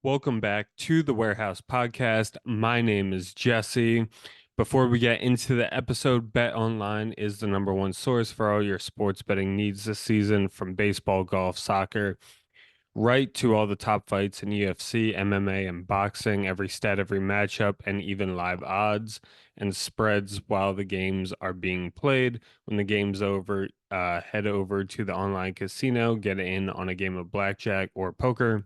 Welcome back to the Warehouse Podcast. My name is Jesse. Before we get into the episode, Bet Online is the number one source for all your sports betting needs this season, from baseball, golf, soccer, right to all the top fights in UFC, MMA, and boxing, every stat, every matchup, and even live odds and spreads while the games are being played. When the game's over, head over to the online casino, get in on a game of blackjack or poker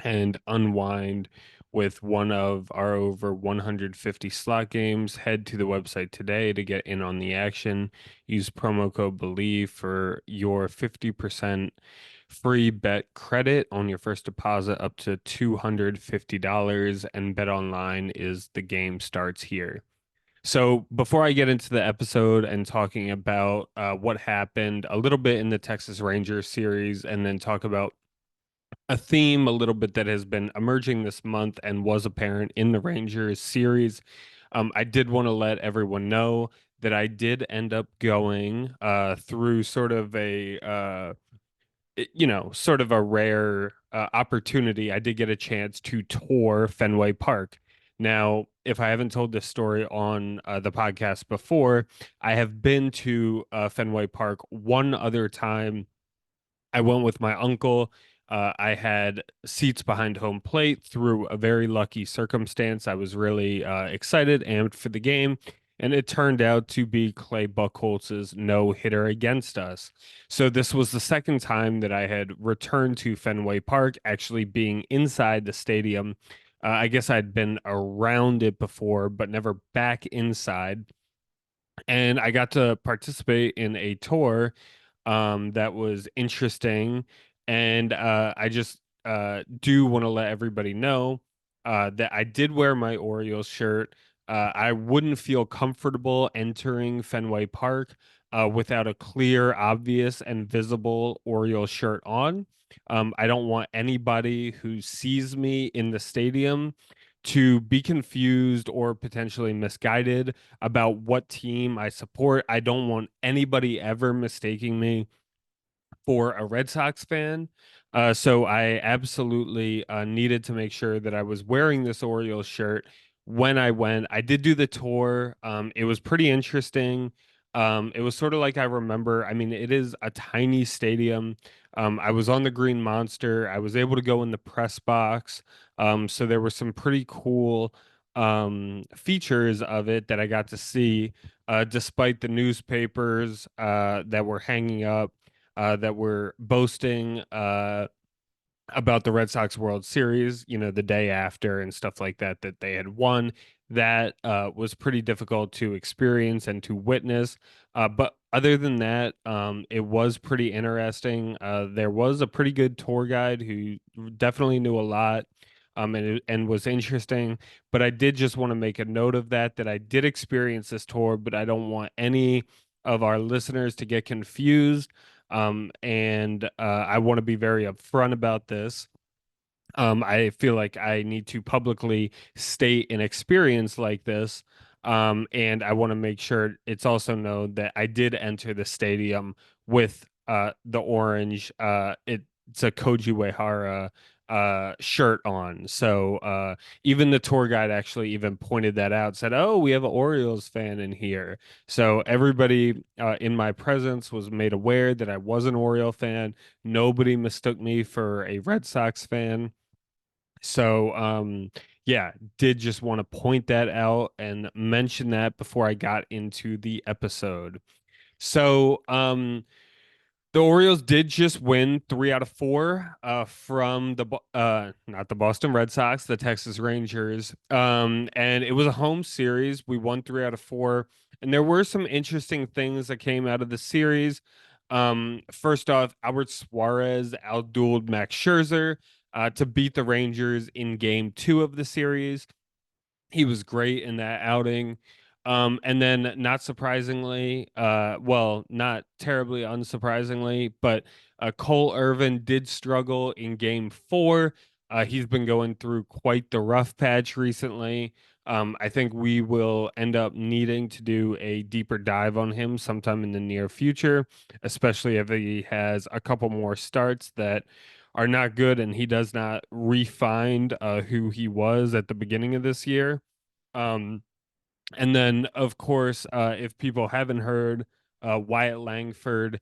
and unwind with one of our over 150 slot games. Head to the website today to get in on the action. Use promo code BELIEVE for your 50% free bet credit on your first deposit up to $250. And Bet Online is the game starts here. So before I get into the episode and talking about what happened a little bit in the Texas Rangers series, and then talk about a theme a little bit that has been emerging this month and was apparent in the Rangers series. I did want to let everyone know that I did end up going through sort of sort of a rare opportunity. I did get a chance to tour Fenway Park. Now, if I haven't told this story on the podcast before, I have been to Fenway Park one other time. I went with my uncle. I had seats behind home plate through a very lucky circumstance. I was really excited, amped for the game, and it turned out to be Clay Buchholz's no hitter against us. So this was the second time that I had returned to Fenway Park, actually being inside the stadium. I guess I'd been around it before, but never back inside. And I got to participate in a tour that was interesting. And I just do want to let everybody know that I did wear my Orioles shirt. I wouldn't feel comfortable entering Fenway Park without a clear, obvious, and visible Orioles shirt on. I don't want anybody who sees me in the stadium to be confused or potentially misguided about what team I support. I don't want anybody ever mistaking me for a Red Sox fan. So I absolutely needed to make sure that I was wearing this Orioles shirt when I went. I did do the tour. It was pretty interesting. It was sort of like I remember. I mean, it is a tiny stadium. I was on the Green Monster. I was able to go in the press box. So there were some pretty cool features of it that I got to see, despite the newspapers that were hanging up that were boasting about the Red Sox World Series, the day after and stuff like that, that they had won. That was pretty difficult to experience and to witness. But other than that, it was pretty interesting. There was a pretty good tour guide who definitely knew a lot. And was interesting, but I did just want to make a note of that I did experience this tour, but I don't want any of our listeners to get confused. And I want to be very upfront about this. I feel like I need to publicly state an experience like this. And I want to make sure it's also known that I did enter the stadium with the orange. It's a Koji Uehara shirt on. So even the tour guide actually even pointed that out, said, "Oh, we have an Orioles fan in here." So everybody in my presence was made aware that I was an Oriole fan. Nobody mistook me for a Red Sox fan. So, yeah, did just want to point that out and mention that before I got into the episode. So, the Orioles did just win 3 out of 4 from not the Boston Red Sox, the Texas Rangers. And it was a home series. We won 3 out of 4, and there were some interesting things that came out of the series. First off, Albert Suarez outdueled Max Scherzer to beat the Rangers in Game 2 of the series. He was great in that outing. And then, not surprisingly, well, not terribly unsurprisingly, but Cole Irvin did struggle in Game 4. He's been going through quite the rough patch recently. I think we will end up needing to do a deeper dive on him sometime in the near future, especially if he has a couple more starts that are not good, and he does not refine who he was at the beginning of this year. Um, and then, of course, if people haven't heard, Wyatt Langford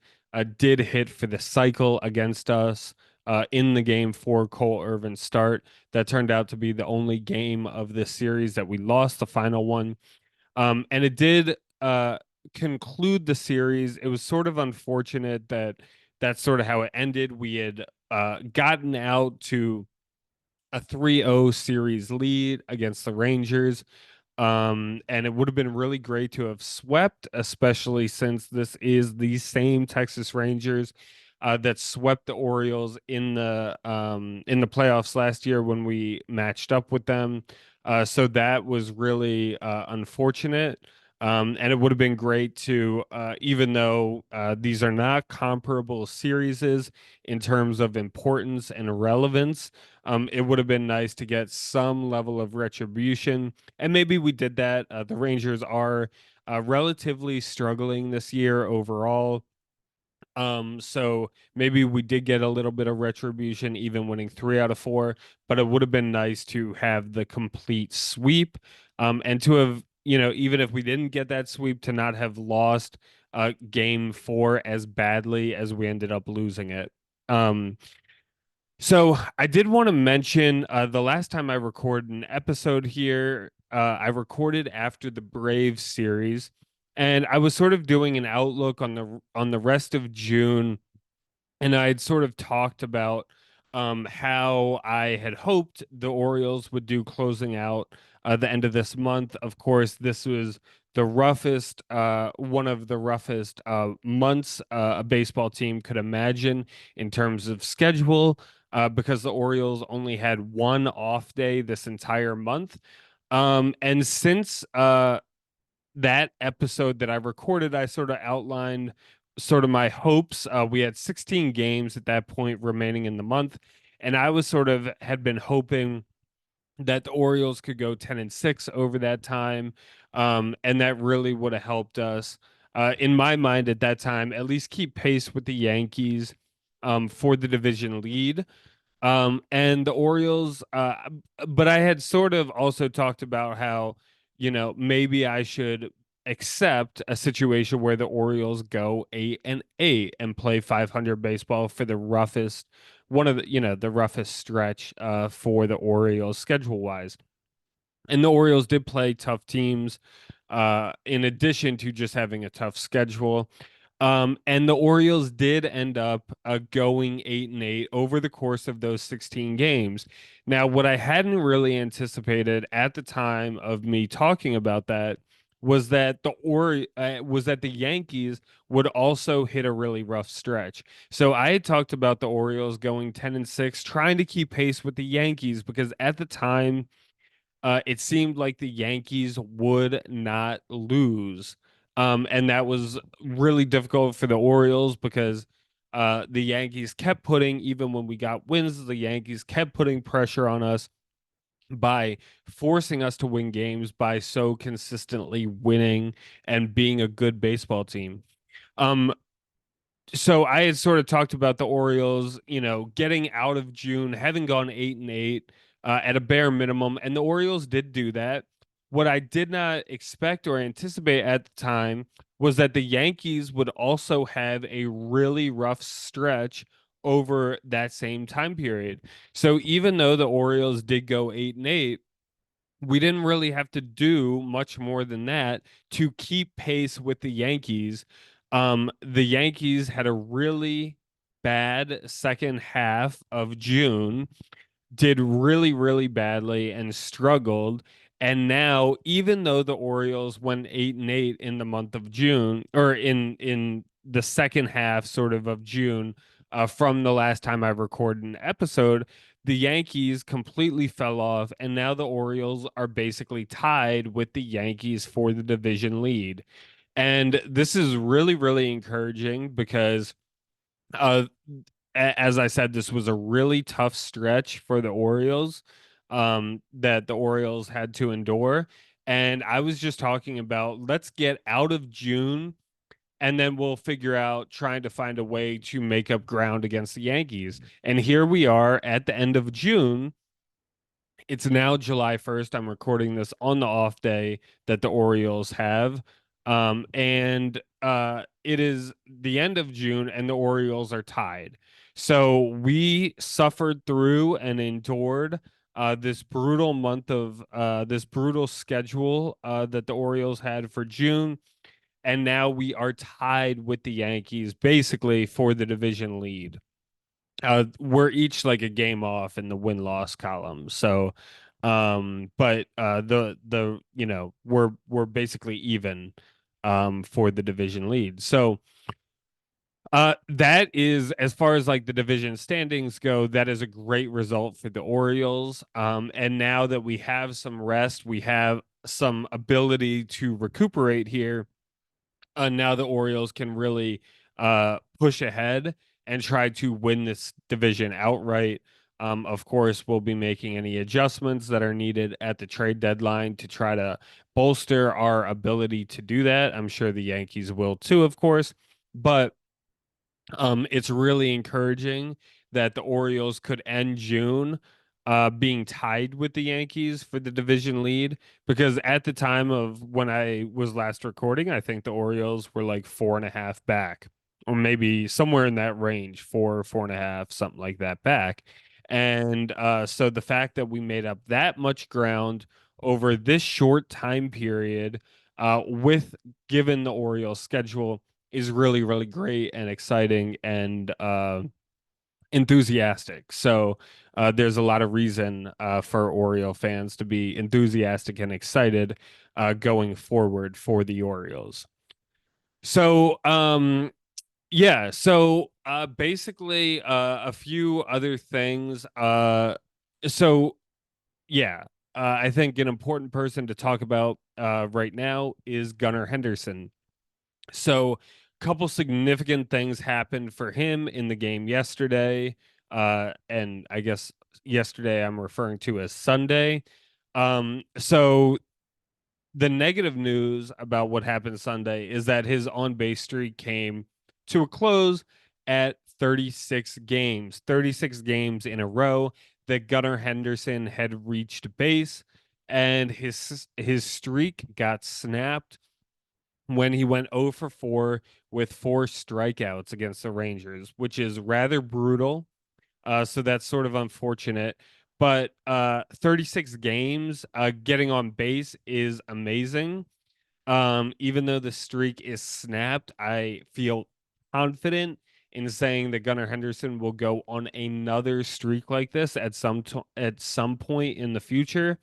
did hit for the cycle against us in the game for Cole Irvin's start. That turned out to be the only game of this series that we lost, the final one. And it did conclude the series. It was sort of unfortunate that that's sort of how it ended. We had gotten out to a 3-0 series lead against the Rangers. And it would have been really great to have swept, especially since this is the same Texas Rangers that swept the Orioles in the playoffs last year when we matched up with them. So that was really unfortunate. And it would have been great to, even though these are not comparable series in terms of importance and relevance, it would have been nice to get some level of retribution, and maybe we did that. The Rangers are relatively struggling this year overall. So maybe we did get a little bit of retribution, even winning 3 out of 4, but it would have been nice to have the complete sweep. And to have, even if we didn't get that sweep, to not have lost game 4 as badly as we ended up losing it. So I did want to mention the last time I recorded an episode here, I recorded after the Braves series, and I was sort of doing an outlook on the rest of June, and I had sort of talked about how I had hoped the Orioles would do closing out the end of this month. Of course, this was one of the roughest months a baseball team could imagine in terms of schedule, because the Orioles only had one off day this entire month. And since that episode that I recorded, I sort of outlined sort of my hopes. We had 16 games at that point remaining in the month, and I was sort of had been hoping that the Orioles could go 10-6 over that time. And that really would have helped us, in my mind at that time, at least keep pace with the Yankees for the division lead. And the Orioles, but I had sort of also talked about how, maybe I should accept a situation where the Orioles go 8-8 and play 500 baseball for the roughest, one of the, the roughest stretch for the Orioles schedule wise. And the Orioles did play tough teams, in addition to just having a tough schedule. And the Orioles did end up going 8-8 over the course of those 16 games. Now, what I hadn't really anticipated at the time of me talking about that was that the Yankees would also hit a really rough stretch. So I had talked about the Orioles going 10-6, trying to keep pace with the Yankees, because at the time it seemed like the Yankees would not lose. And that was really difficult for the Orioles because the Yankees kept putting, even when we got wins, the Yankees kept putting pressure on us by forcing us to win games by so consistently winning and being a good baseball team. Um, so I had sort of talked about the Orioles, getting out of June, having gone 8-8 at a bare minimum, and the Orioles did do that. What I did not expect or anticipate at the time was that the Yankees would also have a really rough stretch over that same time period. So even though the Orioles did go 8-8, we didn't really have to do much more than that to keep pace with the Yankees. The Yankees had a really bad second half of June, did really, really badly and struggled. And now, even though the Orioles went 8-8 in the month of June, or in the second half sort of June, from the last time I recorded an episode, the Yankees completely fell off, and now the Orioles are basically tied with the Yankees for the division lead. And this is really, really encouraging because uh, as I said, this was a really tough stretch for the Orioles, that the Orioles had to endure. And I was just talking about, let's get out of June and then we'll figure out trying to find a way to make up ground against the Yankees. And here we are at the end of June. It's now July 1st. I'm recording this on the off day that the Orioles have. And it is the end of June, and the Orioles are tied. So we suffered through and endured this brutal month of this brutal schedule that the Orioles had for June. And now we are tied with the Yankees basically for the division lead. We're each like a game off in the win-loss column. So, but the we're basically even for the division lead. So, that is as far as like the division standings go, that is a great result for the Orioles. And now that we have some rest, we have some ability to recuperate here. Now the Orioles can really push ahead and try to win this division outright. Of course, we'll be making any adjustments that are needed at the trade deadline to try to bolster our ability to do that. I'm sure the Yankees will too, of course. But it's really encouraging that the Orioles could end June being tied with the Yankees for the division lead because at the time of when I was last recording, I think the Orioles were like 4.5 back, or maybe somewhere in that range, 4.5, something like that back. And so the fact that we made up that much ground over this short time period, with given the Orioles schedule is really, really great and exciting and enthusiastic. So there's a lot of reason for Oriole fans to be enthusiastic and excited going forward for the Orioles. So yeah, so basically a few other things. So yeah, I think an important person to talk about right now is Gunnar Henderson. So, a couple significant things happened for him in the game yesterday. And I guess yesterday I'm referring to as Sunday. So the negative news about what happened Sunday is that his on base streak came to a close at 36 games in a row that Gunnar Henderson had reached base, and his streak got snapped when he went 0 for 4 with 4 strikeouts against the Rangers, which is rather brutal. So that's sort of unfortunate. But 36 games, getting on base is amazing. Even though the streak is snapped, I feel confident in saying that Gunnar Henderson will go on another streak like this at some point in the future.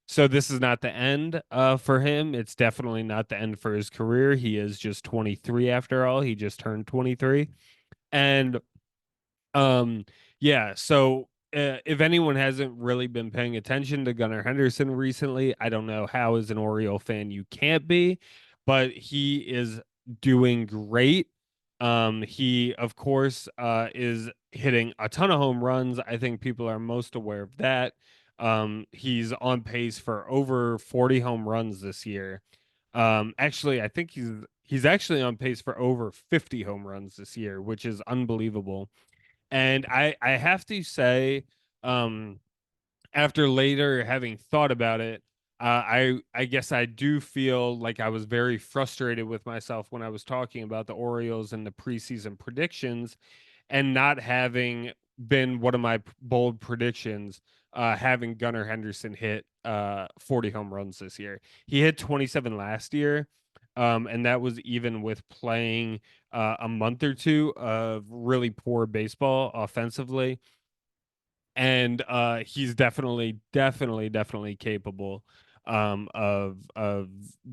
So this is not the end for him. It's definitely not the end for his career. He is just 23 after all. He just turned 23. And um yeah, so if anyone hasn't really been paying attention to Gunnar Henderson recently, I don't know how as an Oriole fan you can't be, but he is doing great. He of course is hitting a ton of home runs. I think people are most aware of that. He's on pace for over 40 home runs this year. Actually, I think he's actually on pace for over 50 home runs this year, which is unbelievable. And I have to say, um, after later having thought about it, I guess I do feel like I was very frustrated with myself when I was talking about the Orioles and the preseason predictions and not having been one of my bold predictions, having Gunnar Henderson hit 40 home runs this year. He hit 27 last year, and that was even with playing a month or two of really poor baseball offensively. And he's definitely capable of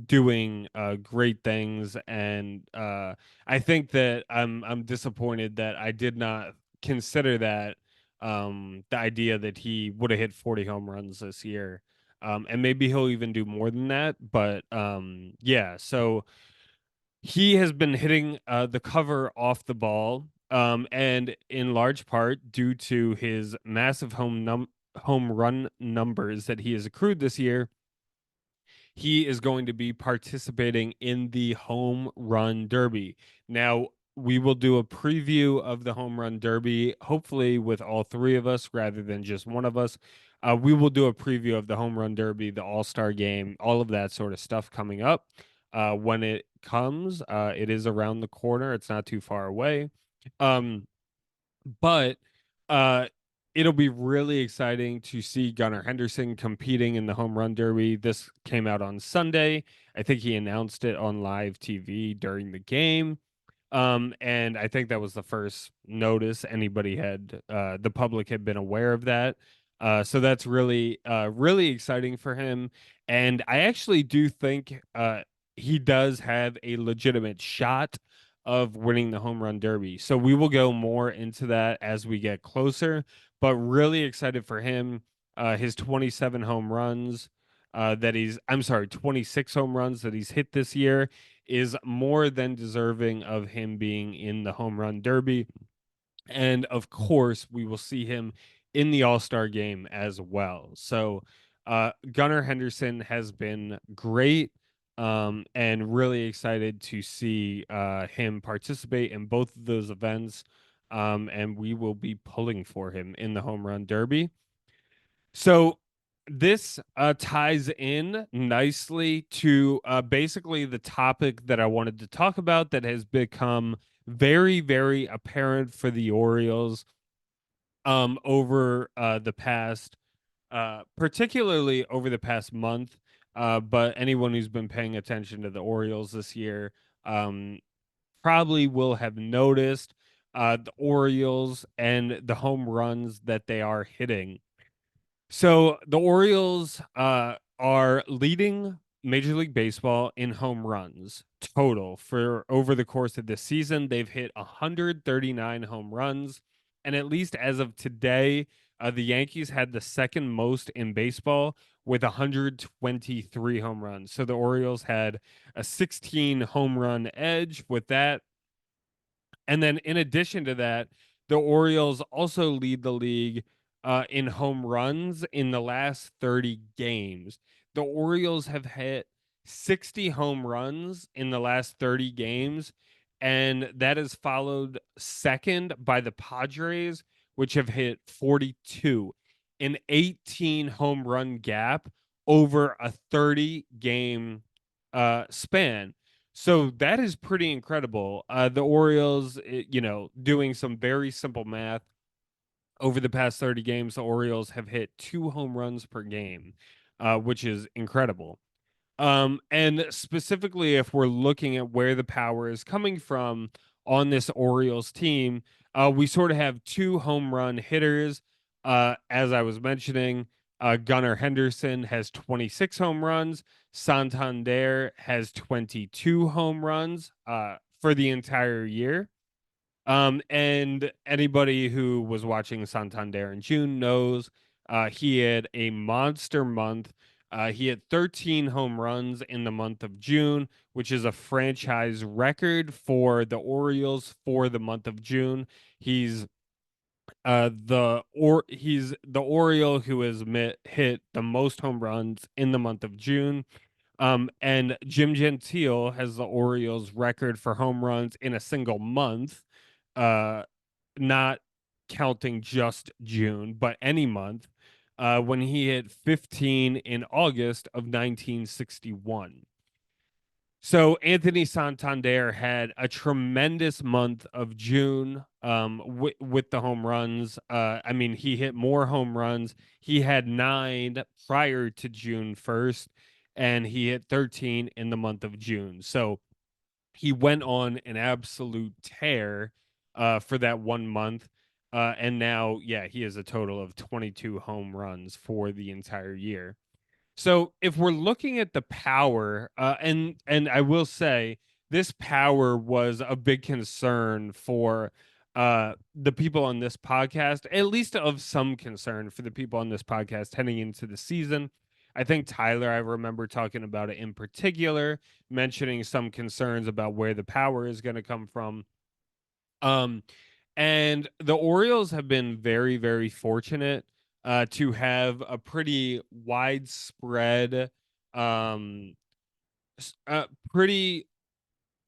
doing great things. And I think that I'm disappointed that I did not consider that the idea that he would have hit 40 home runs this year. And maybe he'll even do more than that. But yeah, so he has been hitting the cover off the ball, and in large part due to his massive home run numbers that he has accrued this year. he is going to be participating in the Home Run Derby. Now, we will do a preview of the Home Run Derby, hopefully with all three of us rather than just one of us. We will do a preview of the Home Run Derby, the All-Star game, all of that sort of stuff coming up when it comes. It is around the corner, it's not too far away. Um, but uh, it'll be really exciting to see Gunnar Henderson competing in the Home Run Derby. This came out on Sunday. I think he announced it on live TV during the game. And I think that was the first notice anybody had, the public had been aware of that. So that's really, really exciting for him. And I actually do think he does have a legitimate shot of winning the home run derby. So we will go more into that as we get closer, but really excited for him. His 27 home runs I'm sorry, 26 home runs that he's hit this year is more than deserving of him being in the home run derby. And of course, we will see him in the All Star game as well. So, Gunnar Henderson has been great, and really excited to see him participate in both of those events. And we will be pulling for him in the home run derby. So this ties in nicely to basically the topic that I wanted to talk about that has become very, very apparent for the Orioles over the past, particularly over the past month. But anyone who's been paying attention to the Orioles this year um, probably will have noticed the Orioles and the home runs that they are hitting. So the Orioles are leading Major League Baseball in home runs total for over the course of this season. They've hit 139 home runs, and at least as of today, the Yankees had the second most in baseball with 123 home runs. So the Orioles had a 16 home run edge with that. And then in addition to that, the Orioles also lead the league in home runs in the last 30 games. The Orioles have hit 60 home runs in the last 30 games, and that is followed second by the Padres, which have hit 42, an 18 home run gap over a 30 game span. So that is pretty incredible. The Orioles, doing some very simple math over the past 30 games, the Orioles have hit 2 home runs per game, which is incredible. And specifically, if we're looking at where the power is coming from on this Orioles team, we sort of have two home run hitters. As I was mentioning, Gunnar Henderson has 26 home runs. Santander has 22 home runs for the entire year. And anybody who was watching Santander in June knows he had a monster month. He had 13 home runs in the month of June, which is a franchise record for the Orioles for the month of June. He's the Oriole who has hit the most home runs in the month of June. And Jim Gentile has the Orioles record for home runs in a single month. Uh, not counting just June, but any month, when he hit 15 in August of 1961. So Anthony Santander had a tremendous month of June with the home runs. I mean, he hit more home runs. He had 9 prior to June 1st, and he hit 13 in the month of June. So he went on an absolute tear for that 1 month. And now, yeah, he has a total of 22 home runs for the entire year. So if we're looking at the power, and I will say this power was a big concern for the people on this podcast, at least of some concern for the people on this podcast heading into the season. I think Tyler, I remember talking about it in particular, mentioning some concerns about where the power is going to come from. Um, and the Orioles have been very, very fortunate to have a pretty widespread um, pretty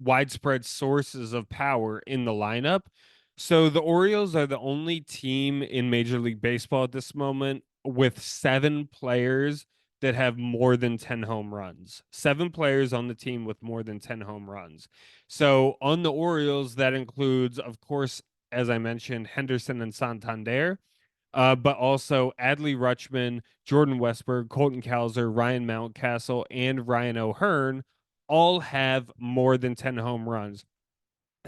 widespread sources of power in the lineup. So the Orioles are the only team in Major League Baseball at this moment with seven players that have more than 10 home runs. Seven players on the team with more than 10 home runs. So on the Orioles, that includes, of course, as I mentioned, Henderson and Santander, but also Adley Rutschman, Jordan Westburg, Colton Cowser, Ryan Mountcastle, and Ryan O'Hearn all have more than 10 home runs.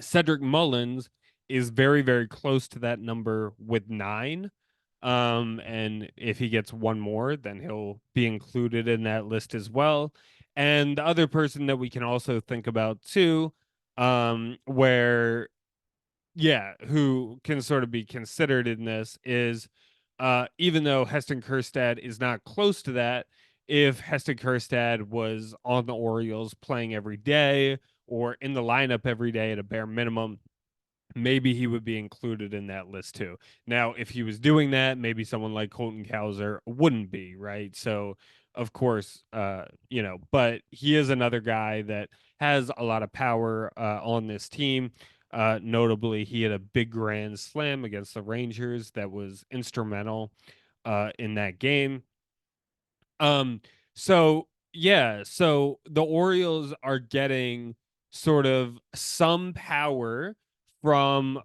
Cedric Mullins is very, very close to that number with nine. And if he gets one more, then he'll be included in that list as well. And the other person that we can also think about too, where who can sort of be considered in this is even though Heston Kjerstad is not close to that, if Heston Kjerstad was on the Orioles playing every day or in the lineup every day at a bare minimum, maybe he would be included in that list too. Now, if he was doing that, maybe someone like Colton Cowser wouldn't be, right? So, of course, but he is another guy that has a lot of power on this team. Notably, he had a big grand slam against the Rangers that was instrumental in that game. Um, so the Orioles are getting sort of some power from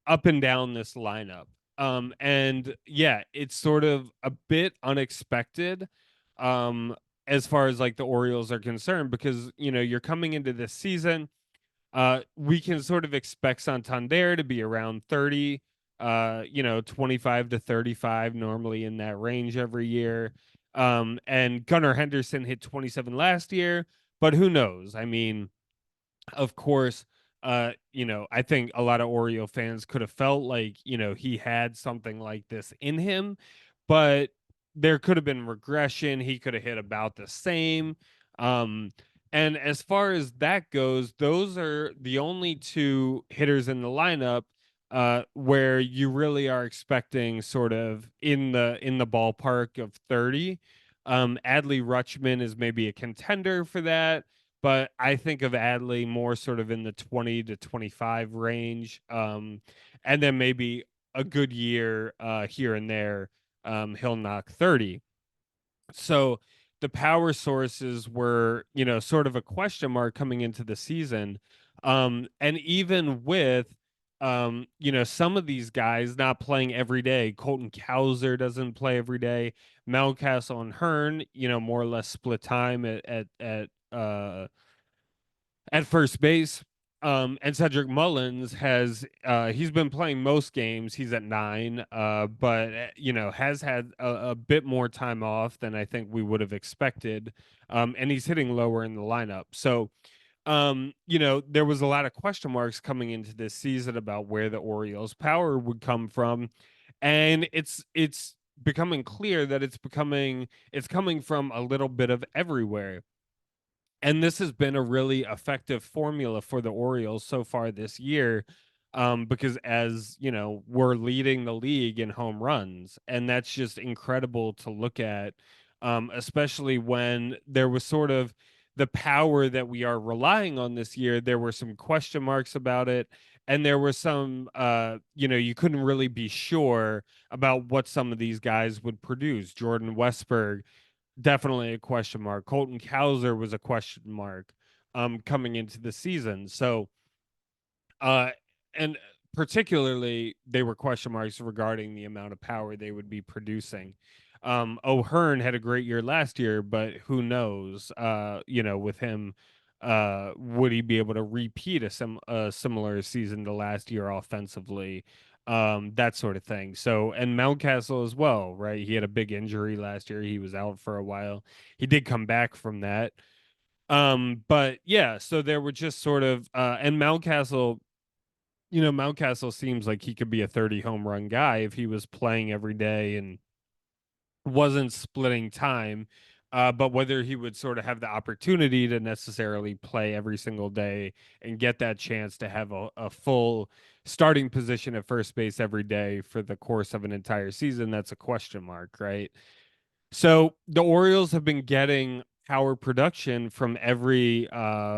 up and down this lineup. And yeah, it's sort of a bit unexpected as far as like the Orioles are concerned because you're coming into this season, we can sort of expect Santander to be around 30, 25 to 35, normally in that range every year. And Gunnar Henderson hit 27 last year, but who knows? I mean, of course, I think a lot of Oreo fans could have felt like, he had something like this in him, but there could have been regression. He could have hit about the same. Um, and as far as that goes, those are the only two hitters in the lineup where you really are expecting sort of in the ballpark of 30. Adley Rutschman is maybe a contender for that, but I think of Adley more sort of in the 20 to 25 range. And then maybe a good year here and there, he'll knock 30. So the power sources were, sort of a question mark coming into the season. And even with, some of these guys not playing every day, Colton Cowser doesn't play every day. Mountcastle and Hearn, more or less split time at first base. And Cedric Mullins he's been playing most games. He's at nine, but has had a bit more time off than I think we would have expected. And he's hitting lower in the lineup. So, there was a lot of question marks coming into this season about where the Orioles' power would come from, and it's becoming clear that it's coming from a little bit of everywhere. And this has been a really effective formula for the Orioles so far this year, because as you know, we're leading the league in home runs, and that's just incredible to look at, especially when there was sort of the power that we are relying on this year. There were some question marks about it, and there were some, you couldn't really be sure about what some of these guys would produce. Jordan Westberg, definitely a question mark. Colton Cowser was a question mark coming into the season. So uh and particularly they were question marks regarding the amount of power they would be producing. O'Hearn had a great year last year, but who knows, with him, would he be able to repeat a similar season to last year offensively, that sort of thing. So, and Mountcastle as well, right? He had a big injury last year. He was out for a while. He did come back from that. But yeah, so there were just sort of and Mountcastle, Mountcastle seems like he could be a 30 home run guy if he was playing every day and wasn't splitting time. But whether he would sort of have the opportunity to necessarily play every single day and get that chance to have a full starting position at first base every day for the course of an entire season, that's a question mark, right? So the Orioles have been getting power production from every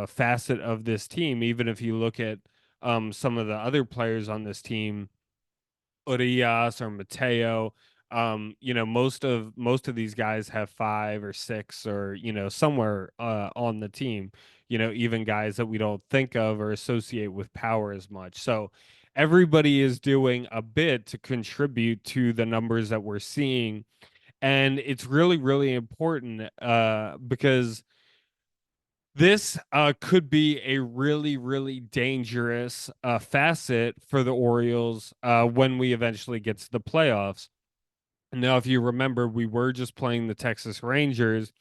facet of this team. Even if you look at some of the other players on this team, Urias or Mateo. Most of these guys have five or six or somewhere on the team. Even guys that we don't think of or associate with power as much. So everybody is doing a bit to contribute to the numbers that we're seeing, and it's really really important because this could be a really, really dangerous facet for the Orioles when we eventually get to the playoffs. Now, if you remember, we were just playing the Texas Rangers.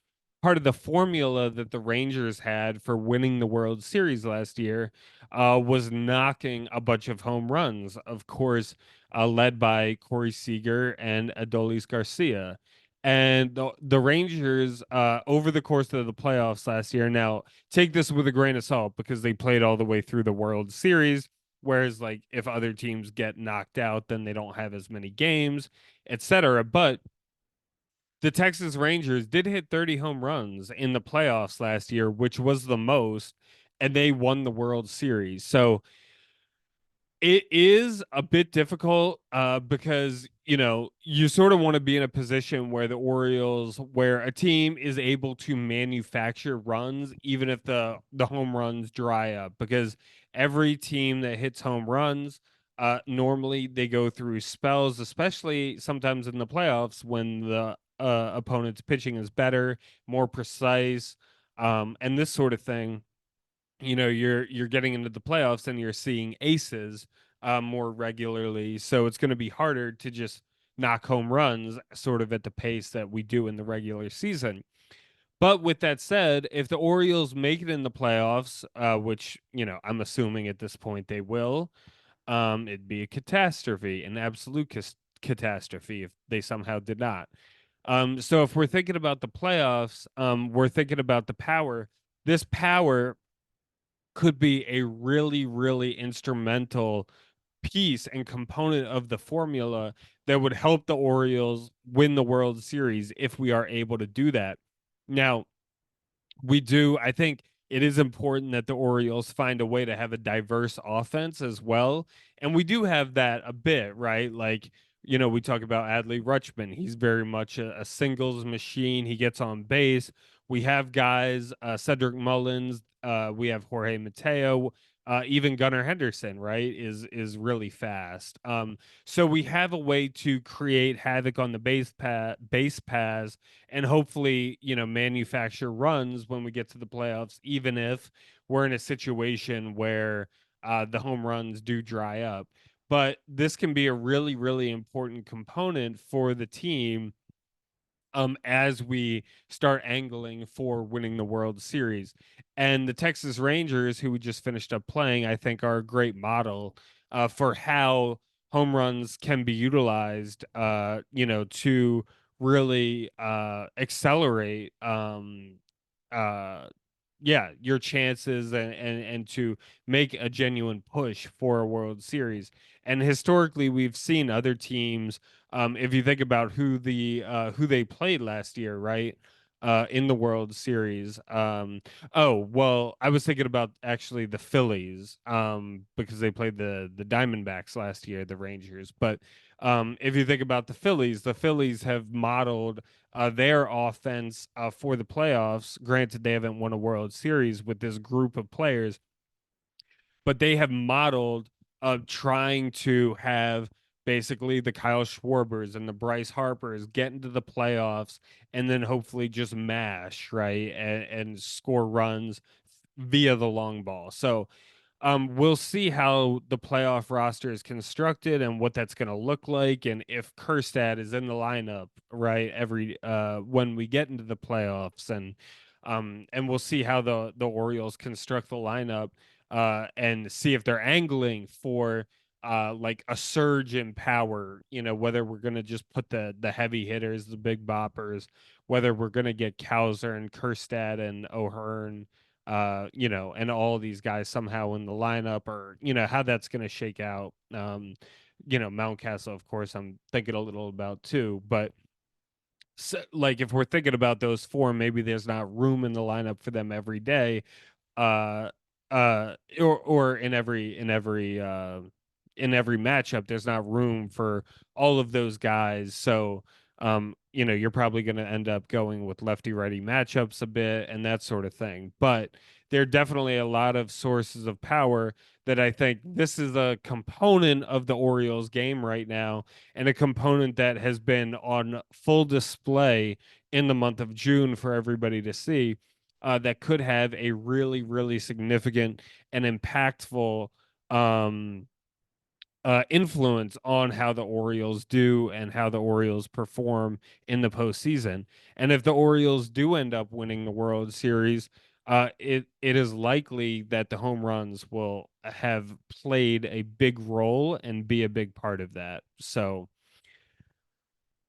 Part of the formula that the Rangers had for winning the World Series last year was knocking a bunch of home runs, of course, led by Corey Seager and Adolis Garcia. And the Rangers, over the course of the playoffs last year, now take this with a grain of salt because they played all the way through the World Series. Whereas, like, if other teams get knocked out, then they don't have as many games, etc. But the Texas Rangers did hit 30 home runs in the playoffs last year, which was the most, and they won the World Series. So it is a bit difficult because you sort of want to be in a position where where a team is able to manufacture runs even if the home runs dry up, because every team that hits home runs normally they go through spells, especially sometimes in the playoffs when the opponent's pitching is better, more precise, and this sort of thing. You're getting into the playoffs and you're seeing aces more regularly, so it's going to be harder to just knock home runs sort of at the pace that we do in the regular season. But with that said, if the Orioles make it in the playoffs, which I'm assuming at this point they will, it'd be a catastrophe, an absolute catastrophe if they somehow did not. So if we're thinking about the playoffs, we're thinking about the power. This power could be a really, really instrumental piece and component of the formula that would help the Orioles win the World Series if we are able to do that. Now, I think it is important that the Orioles find a way to have a diverse offense as well. And we do have that a bit, right? Like, we talk about Adley Rutschman. He's very much a singles machine. He gets on base. We have guys, Cedric Mullins, we have Jorge Mateo, even Gunnar Henderson, right, is really fast. So we have a way to create havoc on the base paths, and hopefully, manufacture runs when we get to the playoffs, even if we're in a situation where the home runs do dry up. But this can be a really, really important component for the team as we start angling for winning the World Series. And the Texas Rangers, who we just finished up playing, I think are a great model for how home runs can be utilized, to really accelerate uh yeah, your chances, and to make a genuine push for a World Series. And historically we've seen other teams, if you think about who they played last year, right? In the World Series. Oh, well, I was thinking about actually the Phillies, because they played the Diamondbacks last year, the Rangers. But if you think about the Phillies have modeled their offense for the playoffs. Granted, they haven't won a World Series with this group of players, but they have modeled trying to have basically the Kyle Schwarbers and the Bryce Harpers get into the playoffs and then hopefully just mash, right, and score runs via the long ball. So we'll see how the playoff roster is constructed and what that's going to look like, and if Kerstad is in the lineup, right, every when we get into the playoffs, and we'll see how the Orioles construct the lineup, and see if they're angling for like a surge in power. Whether we're going to just put the heavy hitters, the big boppers, whether we're going to get Kowser and Kerstad and O'Hearn, and all these guys somehow in the lineup, or how that's going to shake out. Mountcastle, of course, I'm thinking a little about too, but So, like if we're thinking about those four, maybe there's not room in the lineup for them every day, uh or in every matchup there's not room for all of those guys. So you're probably going to end up going with lefty righty matchups a bit and that sort of thing, but there are definitely a lot of sources of power that I think this is a component of the Orioles game right now, and a component that has been on full display in the month of June for everybody to see, that could have a really, really significant and impactful um, influence on how the Orioles do and how the Orioles perform in the postseason. And if the Orioles do end up winning the World Series, it is likely that the home runs will have played a big role and be a big part of that. So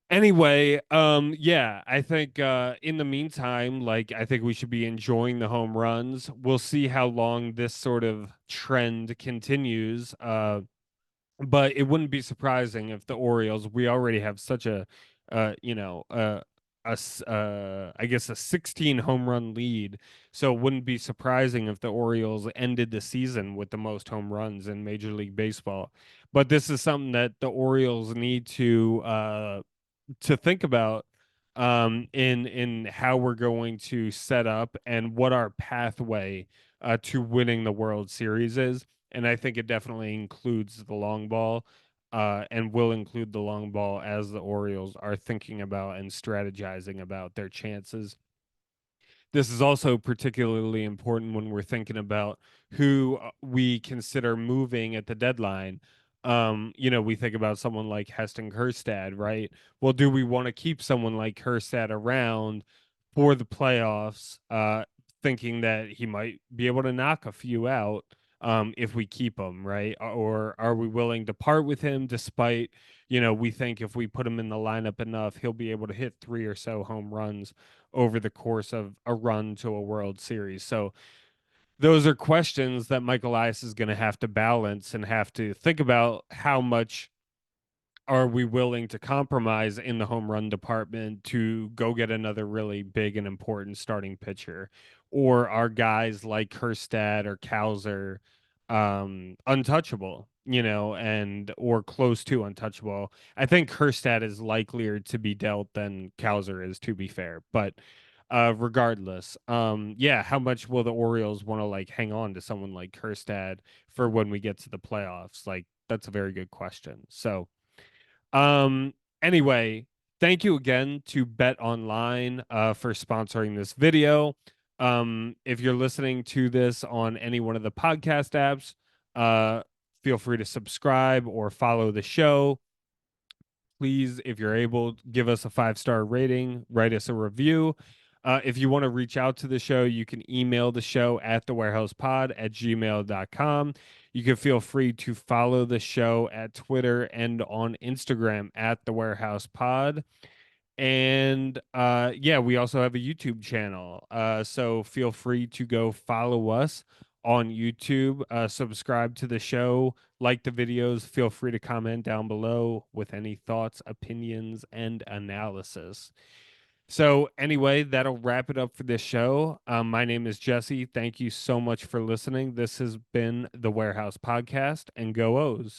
anyway, yeah, I think in the meantime, like I think we should be enjoying the home runs. We'll see how long this sort of trend continues. But it wouldn't be surprising if the Orioles, we already have such a you know, I guess a 16 home run lead. So it wouldn't be surprising if the Orioles ended the season with the most home runs in Major League Baseball. But this is something that the Orioles need to think about in how we're going to set up and what our pathway to winning the World Series is. And I think it definitely includes the long ball, and will include the long ball as the Orioles are thinking about and strategizing about their chances. This is also particularly important when we're thinking about who we consider moving at the deadline. We think about someone like Heston Kjerstad, right? Well, do we want to keep someone like Kjerstad around for the playoffs, thinking that he might be able to knock a few out if we keep him, right? Or are we willing to part with him despite, we think if we put him in the lineup enough, he'll be able to hit three or so home runs over the course of a run to a World Series. So those are questions that Michael Elias is going to have to balance and have to think about. How much are we willing to compromise in the home run department to go get another really big and important starting pitcher? Or are guys like Kjerstad or Cowser untouchable, and or close to untouchable? I think Kjerstad is likelier to be dealt than Cowser is, to be fair. But regardless, yeah, how much will the Orioles want to like hang on to someone like Kjerstad for when we get to the playoffs? Like, that's a very good question. So um, anyway, thank you again to Bet Online for sponsoring this video. If you're listening to this on any one of the podcast apps, uh, feel free to subscribe or follow the show. Please, if you're able, give us a 5-star rating, write us a review. If you want to reach out to the show, you can email the show at thewarehousepod@gmail.com. You can feel free to follow the show at Twitter and on Instagram at the Warehouse Pod. And yeah, we also have a YouTube channel. So feel free to go follow us on YouTube, subscribe to the show, like the videos. Feel free to comment down below with any thoughts, opinions, and analysis. So, anyway, that'll wrap it up for this show. My name is Jesse. Thank you so much for listening. This has been the Warehouse Podcast, and go O's.